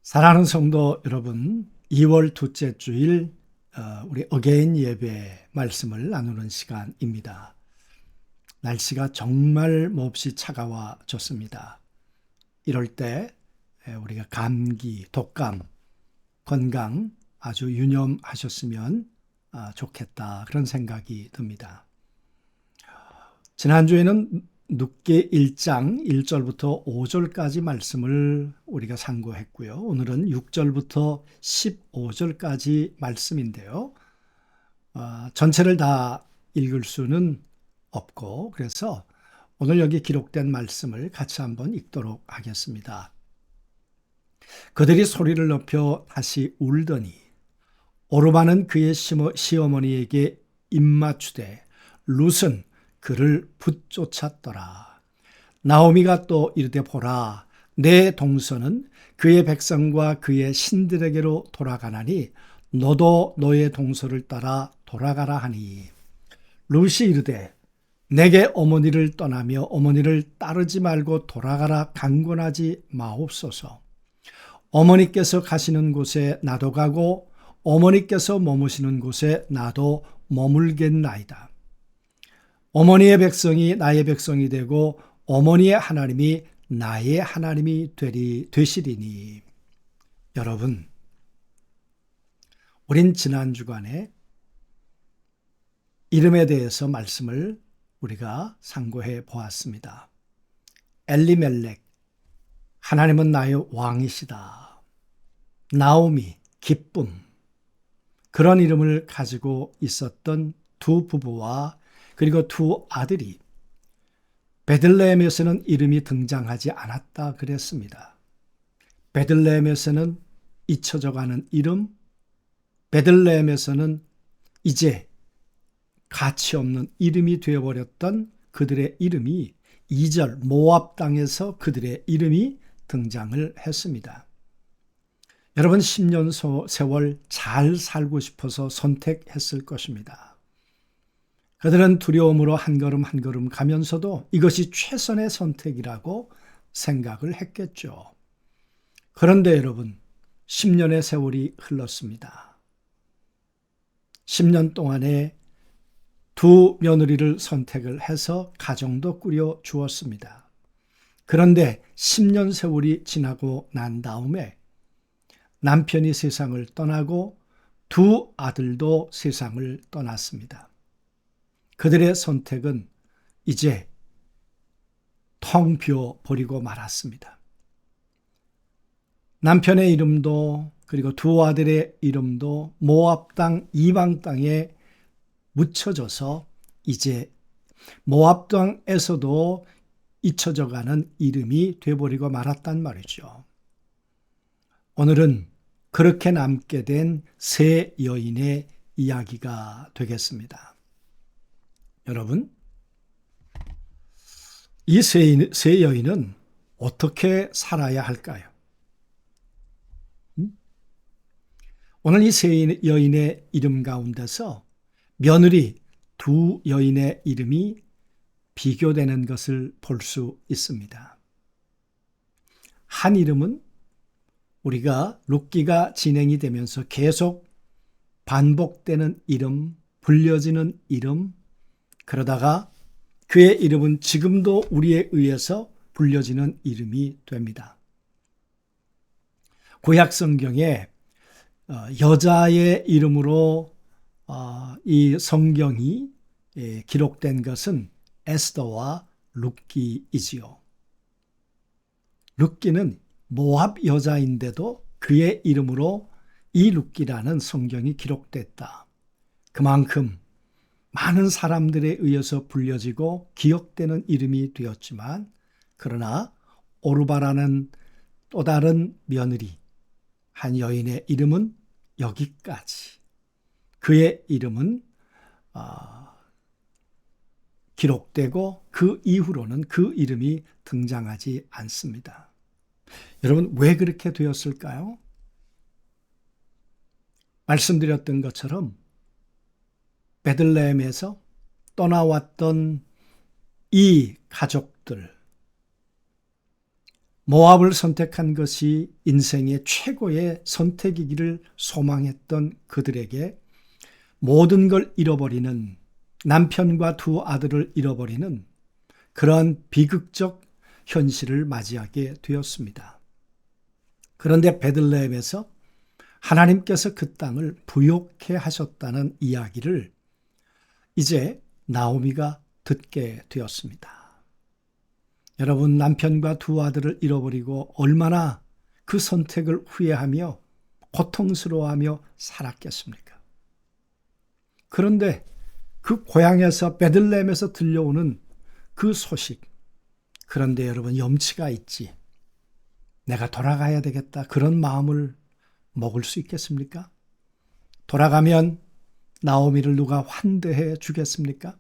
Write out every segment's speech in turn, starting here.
사랑하는 성도 여러분, 2월 둘째 주일 우리 어게인 예배 말씀을 나누는 시간입니다. 날씨가 정말 몹시 차가워졌습니다. 이럴 때 우리가 감기, 독감, 건강 아주 유념하셨으면 좋겠다, 그런 생각이 듭니다. 지난주에는 눕게 1장 1절부터 5절까지 말씀을 우리가 상고했고요. 오늘은 6절부터 15절까지 말씀인데요. 전체를 다 읽을 수는 없고, 그래서 오늘 여기 기록된 말씀을 같이 한번 읽도록 하겠습니다. 그들이 소리를 높여 다시 울더니 오르바는 그의 시어머니에게 입맞추되 룻은 그를 붙쫓았더라. 나오미가 또 이르되 보라, 내 동서는 그의 백성과 그의 신들에게로 돌아가나니 너도 너의 동서를 따라 돌아가라 하니, 룻이 이르되 내게 어머니를 떠나며 어머니를 따르지 말고 돌아가라 강권하지 마옵소서. 어머니께서 가시는 곳에 나도 가고 어머니께서 머무시는 곳에 나도 머물겠나이다. 어머니의 백성이 나의 백성이 되고 어머니의 하나님이 나의 하나님이 되시리니. 여러분, 우린 지난 주간에 이름에 대해서 말씀을 우리가 상고해 보았습니다. 엘리멜렉, 하나님은 나의 왕이시다. 나오미, 기쁨, 그런 이름을 가지고 있었던 두 부부와 그리고 두 아들이 베들레헴에서는 이름이 등장하지 않았다 그랬습니다. 베들레헴에서는 잊혀져가는 이름, 베들레헴에서는 이제 가치 없는 이름이 되어버렸던 그들의 이름이 2절 모압 땅에서 그들의 이름이 등장을 했습니다. 여러분, 10년 세월 잘 살고 싶어서 선택했을 것입니다. 그들은 두려움으로 한 걸음 한 걸음 가면서도 이것이 최선의 선택이라고 생각을 했겠죠. 그런데 여러분, 10년의 세월이 흘렀습니다. 10년 동안에 두 며느리를 선택을 해서 가정도 꾸려 주었습니다. 그런데 10년 세월이 지나고 난 다음에 남편이 세상을 떠나고 두 아들도 세상을 떠났습니다. 그들의 선택은 이제 텅 비어 버리고 말았습니다. 남편의 이름도 그리고 두 아들의 이름도 모압 땅, 이방 땅에 묻혀져서 이제 모압 땅에서도 잊혀져가는 이름이 되어버리고 말았단 말이죠. 오늘은 그렇게 남게 된 세 여인의 이야기가 되겠습니다. 여러분, 이 세 여인은 어떻게 살아야 할까요? 오늘 이 세 여인의 이름 가운데서 며느리 두 여인의 이름이 비교되는 것을 볼 수 있습니다. 한 이름은 우리가 룻기가 진행이 되면서 계속 반복되는 이름, 불려지는 이름, 그러다가 그의 이름은 지금도 우리에 의해서 불려지는 이름이 됩니다. 구약 성경에 여자의 이름으로 이 성경이 기록된 것은 에스더와 룻기이지요. 룻기는 모압 여자인데도 그의 이름으로 이 룻기라는 성경이 기록됐다. 그만큼 많은 사람들에 의해서 불려지고 기억되는 이름이 되었지만, 그러나 오르바라는 또 다른 며느리 한 여인의 이름은 여기까지, 그의 이름은 기록되고 그 이후로는 그 이름이 등장하지 않습니다. 여러분, 왜 그렇게 되었을까요? 말씀드렸던 것처럼 베들레헴에서 떠나왔던 이 가족들, 모압을 선택한 것이 인생의 최고의 선택이기를 소망했던 그들에게 모든 걸 잃어버리는, 남편과 두 아들을 잃어버리는 그러한 비극적 현실을 맞이하게 되었습니다. 그런데 베들레헴에서 하나님께서 그 땅을 부욕해 하셨다는 이야기를 이제 나오미가 듣게 되었습니다. 여러분, 남편과 두 아들을 잃어버리고 얼마나 그 선택을 후회하며 고통스러워하며 살았겠습니까? 그런데 그 고향에서, 베들레헴에서 들려오는 그 소식, 그런데 여러분, 염치가 있지, 내가 돌아가야 되겠다, 그런 마음을 먹을 수 있겠습니까? 돌아가면 나오미를 누가 환대해 주겠습니까?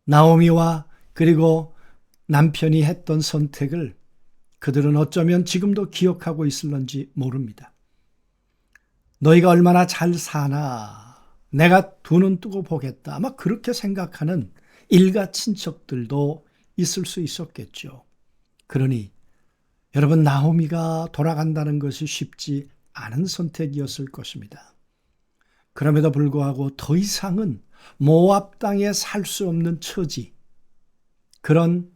나오미와 그리고 남편이 했던 선택을 그들은 어쩌면 지금도 기억하고 있을런지 모릅니다. 너희가 얼마나 잘 사나, 내가 두 눈 뜨고 보겠다, 아마 그렇게 생각하는 일가 친척들도 있을 수 있었겠죠. 그러니 여러분, 나오미가 돌아간다는 것이 쉽지 않은 선택이었을 것입니다. 그럼에도 불구하고 더 이상은 모압 땅에 살 수 없는 처지, 그런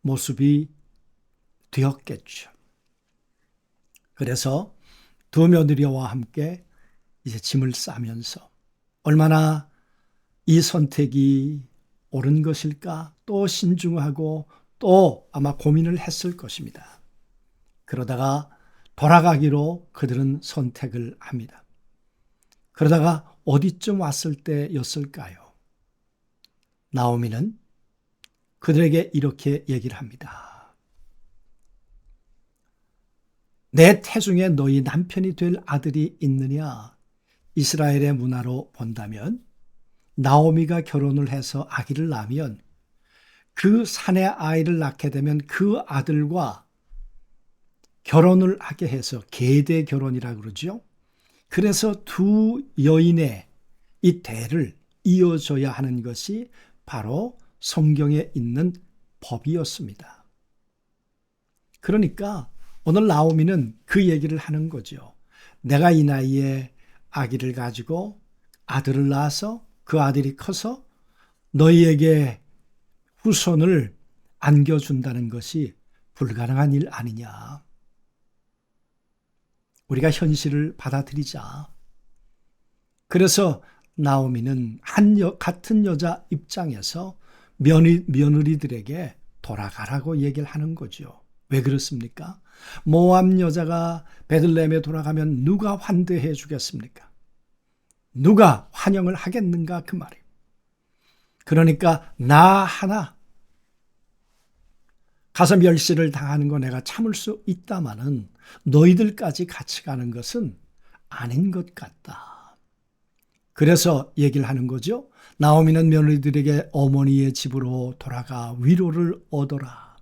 모습이 되었겠죠. 그래서 두 며느리와 함께 이제 짐을 싸면서 얼마나 이 선택이 옳은 것일까 또 신중하고 또 아마 고민을 했을 것입니다. 그러다가 돌아가기로 그들은 선택을 합니다. 그러다가 어디쯤 왔을 때였을까요? 나오미는 그들에게 이렇게 얘기를 합니다. 내 태중에 너희 남편이 될 아들이 있느냐? 이스라엘의 문화로 본다면 나오미가 결혼을 해서 아기를 낳으면 그 사내 아이를 낳게 되면 그 아들과 결혼을 하게 해서 계대 결혼이라고 그러죠. 그래서 두 여인의 이 대를 이어줘야 하는 것이 바로 성경에 있는 법이었습니다. 그러니까 오늘 나오미는 그 얘기를 하는 거죠. 내가 이 나이에 아기를 가지고 아들을 낳아서 그 아들이 커서 너희에게 후손을 안겨준다는 것이 불가능한 일 아니냐. 우리가 현실을 받아들이자. 그래서 나오미는 같은 여자 입장에서 며느리들에게 돌아가라고 얘기를 하는 거죠. 왜 그렇습니까? 모압 여자가 베들레헴에 돌아가면 누가 환대해 주겠습니까? 누가 환영을 하겠는가, 그 말이에요. 그러니까 나 하나 가서 멸시를 당하는 거 내가 참을 수 있다마는 너희들까지 같이 가는 것은 아닌 것 같다. 그래서 얘기를 하는 거죠. 나오미는 며느리들에게 어머니의 집으로 돌아가 위로를 얻어라,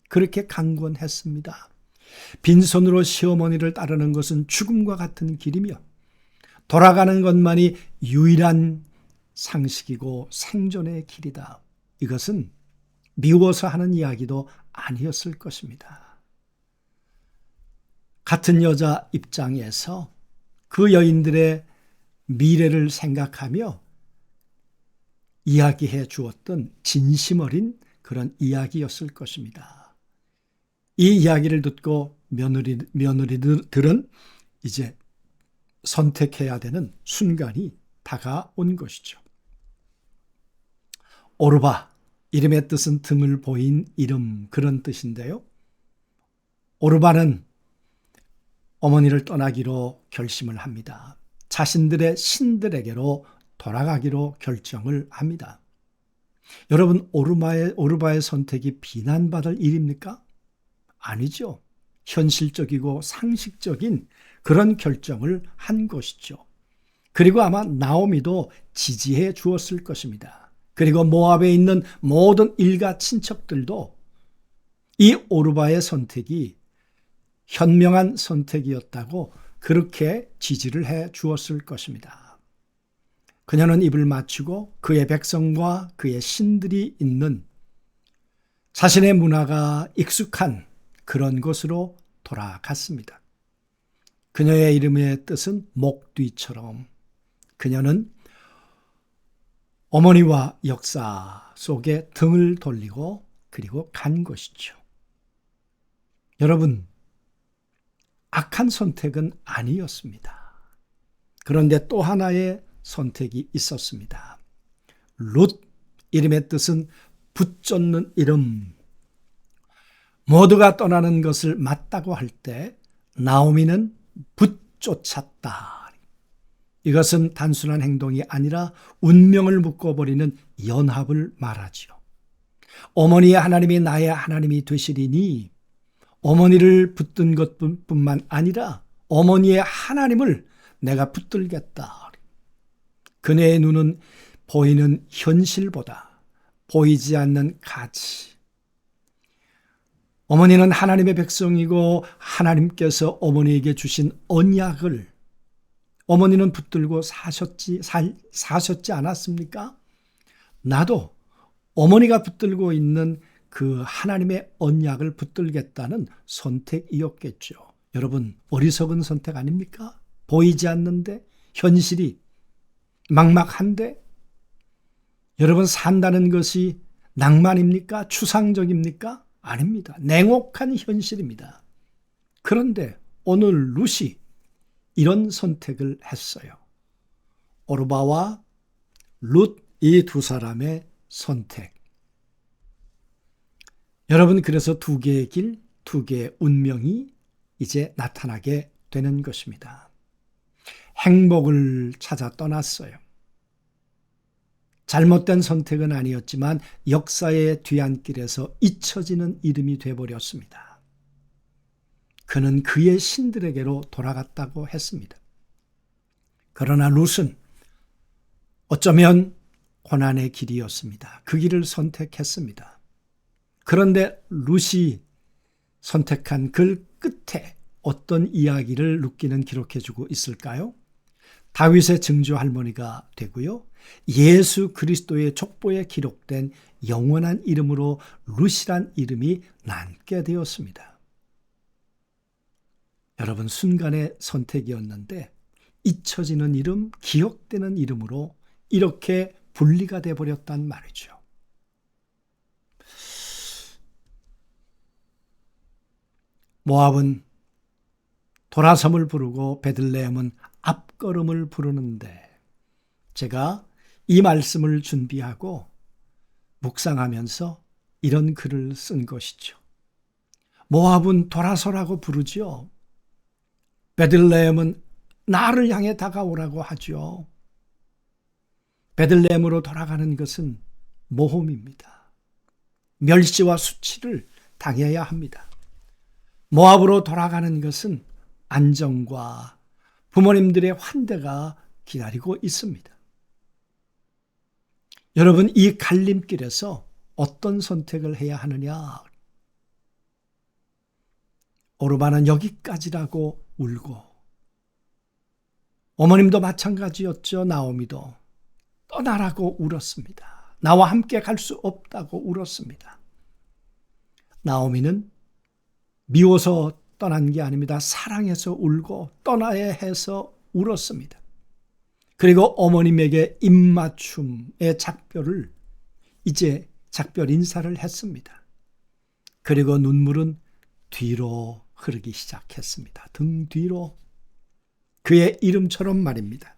그렇게 강권했습니다. 빈손으로 시어머니를 따르는 것은 죽음과 같은 길이며 돌아가는 것만이 유일한 상식이고 생존의 길이다. 이것은 미워서 하는 이야기도 아니었을 것입니다. 같은 여자 입장에서 그 여인들의 미래를 생각하며 이야기해 주었던 진심 어린 그런 이야기였을 것입니다. 이 이야기를 듣고 며느리들은 이제 선택해야 되는 순간이 다가온 것이죠. 오르바, 이름의 뜻은 등을 보인 이름, 그런 뜻인데요. 오르바는 어머니를 떠나기로 결심을 합니다. 자신들의 신들에게로 돌아가기로 결정을 합니다. 여러분, 오르바의 선택이 비난받을 일입니까? 아니죠. 현실적이고 상식적인 그런 결정을 한 것이죠. 그리고 아마 나오미도 지지해 주었을 것입니다. 그리고 모압에 있는 모든 일가 친척들도 이 오르바의 선택이 현명한 선택이었다고 그렇게 지지를 해 주었을 것입니다. 그녀는 입을 맞추고 그의 백성과 그의 신들이 있는 자신의 문화가 익숙한 그런 곳으로 돌아갔습니다. 그녀의 이름의 뜻은 목뒤처럼 그녀는 어머니와 역사 속에 등을 돌리고 그리고 간 것이죠. 여러분, 악한 선택은 아니었습니다. 그런데 또 하나의 선택이 있었습니다. 룻, 이름의 뜻은 붙쫓는 이름. 모두가 떠나는 것을 맞다고 할 때 나오미는 붙쫓았다. 이것은 단순한 행동이 아니라 운명을 묶어버리는 연합을 말하지요. 어머니의 하나님이 나의 하나님이 되시리니 어머니를 붙든 것뿐만 아니라 어머니의 하나님을 내가 붙들겠다. 그녀의 눈은 보이는 현실보다 보이지 않는 가치. 어머니는 하나님의 백성이고 하나님께서 어머니에게 주신 언약을 어머니는 붙들고 사셨지 않았습니까? 나도 어머니가 붙들고 있는 그 하나님의 언약을 붙들겠다는 선택이었겠죠. 여러분, 어리석은 선택 아닙니까? 보이지 않는데, 현실이 막막한데, 여러분, 산다는 것이 낭만입니까? 추상적입니까? 아닙니다. 냉혹한 현실입니다. 그런데 오늘 룻이 이런 선택을 했어요. 오르바와 룻, 이 두 사람의 선택. 여러분, 그래서 두 개의 길, 두 개의 운명이 이제 나타나게 되는 것입니다. 행복을 찾아 떠났어요. 잘못된 선택은 아니었지만 역사의 뒤안길에서 잊혀지는 이름이 되어버렸습니다. 그는 그의 신들에게로 돌아갔다고 했습니다. 그러나 룻은 어쩌면 고난의 길이었습니다. 그 길을 선택했습니다. 그런데 룻이 선택한 글 끝에 어떤 이야기를 룻기는 기록해주고 있을까요? 다윗의 증조 할머니가 되고요. 예수 그리스도의 족보에 기록된 영원한 이름으로 룻이란 이름이 남게 되었습니다. 여러분, 순간의 선택이었는데 잊혀지는 이름, 기억되는 이름으로 이렇게 분리가 되어버렸단 말이죠. 모압은 도라섬을 부르고 베들레헴은 앞걸음을 부르는데 제가 이 말씀을 준비하고 묵상하면서 이런 글을 쓴 것이죠. 모압은 돌아서라고 부르죠. 베들레헴은 나를 향해 다가오라고 하죠. 베들레헴으로 돌아가는 것은 모험입니다. 멸시와 수치를 당해야 합니다. 모압으로 돌아가는 것은 안정과 부모님들의 환대가 기다리고 있습니다. 여러분, 이 갈림길에서 어떤 선택을 해야 하느냐? 오르바는 여기까지라고 울고, 어머님도 마찬가지였죠. 나오미도 떠나라고 울었습니다. 나와 함께 갈 수 없다고 울었습니다. 나오미는 미워서 떠난 게 아닙니다. 사랑해서 울고 떠나야 해서 울었습니다. 그리고 어머님에게 입맞춤의 작별을 이제 작별 인사를 했습니다. 그리고 눈물은 뒤로 흐르기 시작했습니다. 등 뒤로. 그의 이름처럼 말입니다.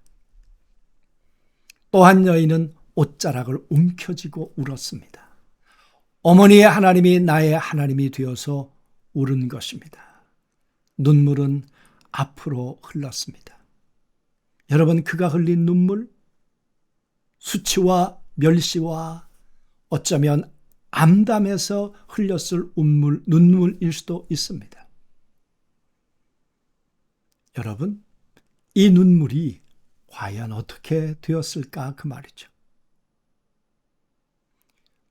또 한 여인은 옷자락을 움켜쥐고 울었습니다. 어머니의 하나님이 나의 하나님이 되어서 울은 것입니다. 눈물은 앞으로 흘렀습니다. 여러분, 그가 흘린 눈물, 수치와 멸시와 어쩌면 암담해서 흘렸을 눈물일 수도 있습니다. 여러분, 이 눈물이 과연 어떻게 되었을까 그 말이죠.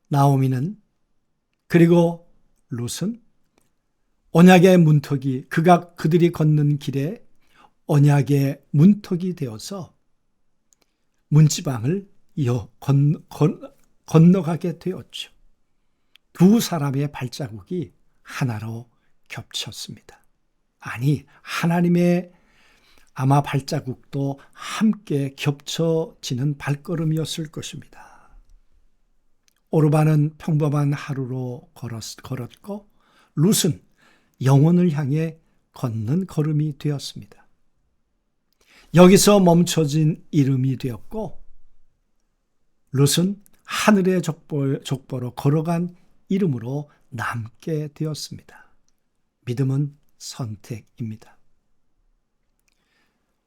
나오미는 그리고 룻은 언약의 문턱이 그들이 걷는 길에 언약의 문턱이 되어서 문지방을 건너가게 되었죠. 두 사람의 발자국이 하나로 겹쳤습니다. 아니, 하나님의 아마 발자국도 함께 겹쳐지는 발걸음이었을 것입니다. 오르반은 평범한 하루로 걸었고 룻은 영혼을 향해 걷는 걸음이 되었습니다. 여기서 멈춰진 이름이 되었고 룻은 하늘의 족보로 걸어간 이름으로 남게 되었습니다. 믿음은 선택입니다.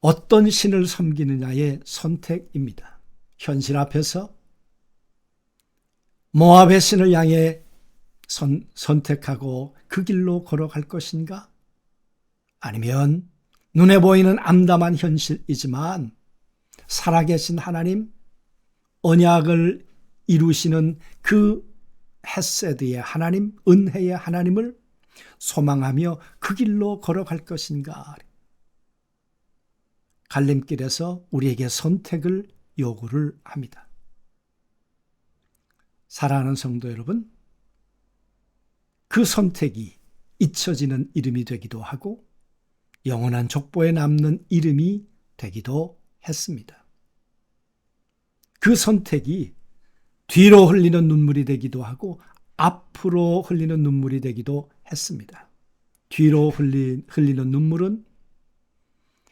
어떤 신을 섬기느냐의 선택입니다. 현실 앞에서 모압의 신을 향해 선택하고 그 길로 걸어갈 것인가? 아니면 눈에 보이는 암담한 현실이지만 살아계신 하나님, 언약을 이루시는 그 헤세드의 하나님, 은혜의 하나님을 소망하며 그 길로 걸어갈 것인가? 갈림길에서 우리에게 선택을 요구를 합니다. 사랑하는 성도 여러분, 그 선택이 잊혀지는 이름이 되기도 하고 영원한 족보에 남는 이름이 되기도 했습니다. 그 선택이 뒤로 흘리는 눈물이 되기도 하고 앞으로 흘리는 눈물이 되기도 했습니다. 뒤로 흘리는 눈물은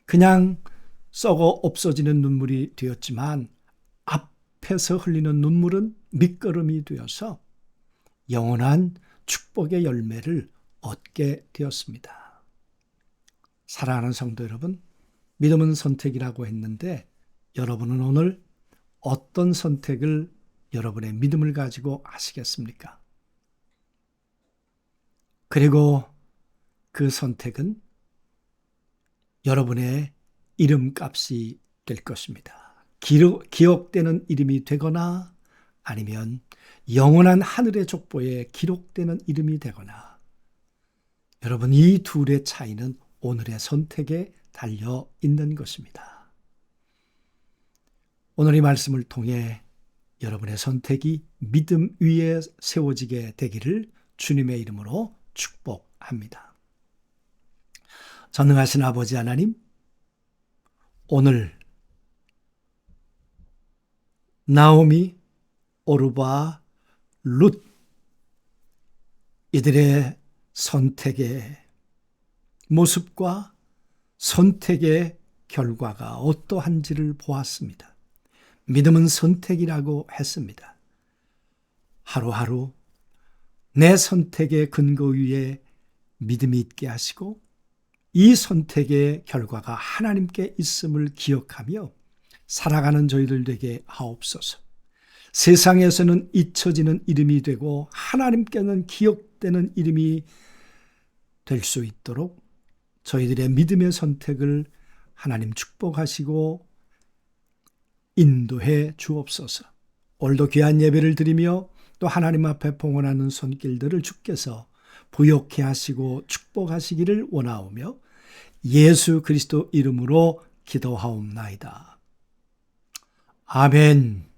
그냥 썩어 없어지는 눈물이 되었지만 앞에서 흘리는 눈물은 밑거름이 되어서 영원한 축복의 열매를 얻게 되었습니다. 사랑하는 성도 여러분, 믿음은 선택이라고 했는데 여러분은 오늘 어떤 선택을 여러분의 믿음을 가지고 하시겠습니까? 그리고 그 선택은 여러분의 이름값이 될 것입니다. 기억되는 이름이 되거나 아니면 영원한 하늘의 족보에 기록되는 이름이 되거나 여러분 이 둘의 차이는 오늘의 선택에 달려 있는 것입니다. 오늘 이 말씀을 통해 여러분의 선택이 믿음 위에 세워지게 되기를 주님의 이름으로 축복합니다. 전능하신 아버지 하나님, 오늘 나오미, 오르바, 룻 이들의 선택의 모습과 선택의 결과가 어떠한지를 보았습니다. 믿음은 선택이라고 했습니다. 하루하루 내 선택의 근거 위에 믿음이 있게 하시고 이 선택의 결과가 하나님께 있음을 기억하며 살아가는 저희들 되게 하옵소서. 세상에서는 잊혀지는 이름이 되고 하나님께는 기억되는 이름이 될 수 있도록 저희들의 믿음의 선택을 하나님 축복하시고 인도해 주옵소서. 오늘도 귀한 예배를 드리며 또 하나님 앞에 봉헌하는 손길들을 주께서 부욕케 하시고 축복하시기를 원하오며 예수 그리스도 이름으로 기도하옵나이다. 아멘.